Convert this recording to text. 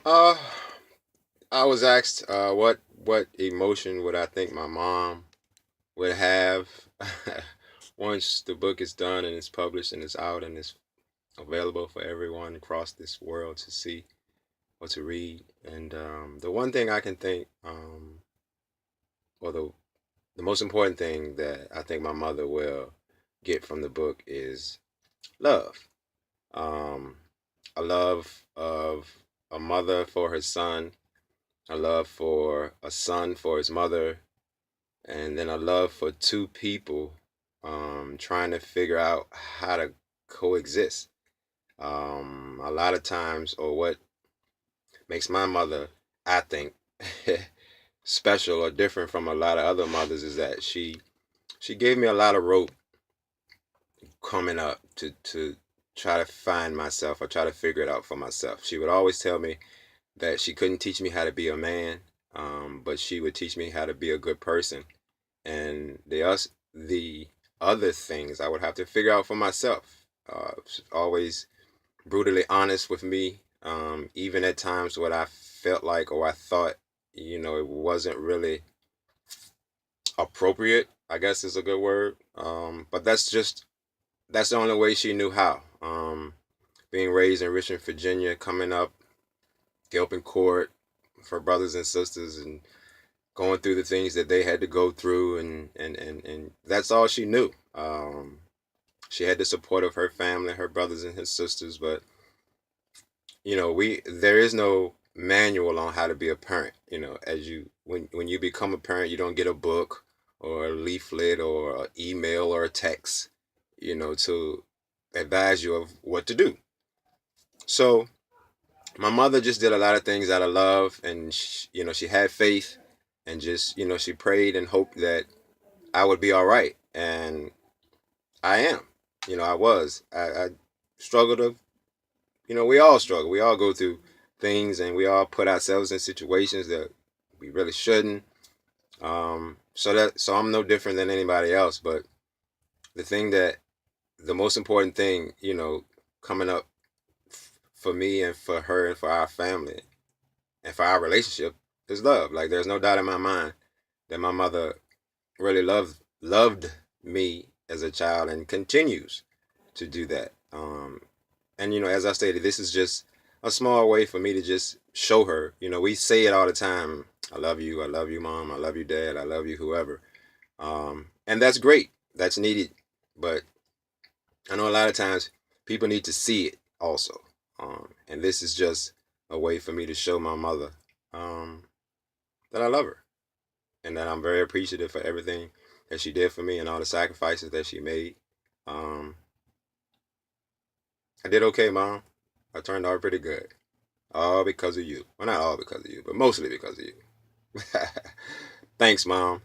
Uh, I was asked, what emotion would I think my mom would have once the book is done and it's published and it's out and it's available for everyone across this world to see or to read. And the one thing I can think, or the most important thing that I think my mother will get from the book is love. Um, a love of a mother for her son, a love for a son for his mother, and then a love for two people trying to figure out how to coexist. A lot of times, or what makes my mother, I think, special or different from a lot of other mothers is that she gave me a lot of rope coming up to try to find myself or try to figure it out for myself. She would always tell me that she couldn't teach me how to be a man, but she would teach me how to be a good person. And the other things I would have to figure out for myself. She's always brutally honest with me, even at times what I felt like or I thought, it wasn't really appropriate, I guess is a good word. But that's the only way she knew how. Being raised in Richmond, Virginia, coming up, helping court for brothers and sisters and going through the things that they had to go through, and that's all she knew. She had the support of her family, her brothers and his sisters, but we there is no manual on how to be a parent. As when you become a parent, you don't get a book or a leaflet or an email or a text, to advise you of what to do. So my mother just did a lot of things out of love, and she had faith, and just she prayed and hoped that I would be all right, and I am. I was. I struggled to. We all struggle. We all go through things, and we all put ourselves in situations that we really shouldn't. So I'm no different than anybody else. But the thing that the most important thing, coming up for me and for her and for our family and for our relationship is love. Like there's no doubt in my mind that my mother really loved me as a child and continues to do that. And as I stated, this is just a small way for me to just show her. We say it all the time. I love you, mom, I love you, dad, I love you, whoever. And that's great. That's needed. But I know a lot of times people need to see it also. And this is just a way for me to show my mother um, that I love her and that I'm very appreciative for everything that she did for me and all the sacrifices that she made. Um, I did okay, mom. I turned out pretty good. All because of you. Well, not all because of you, but mostly because of you. Thanks, mom.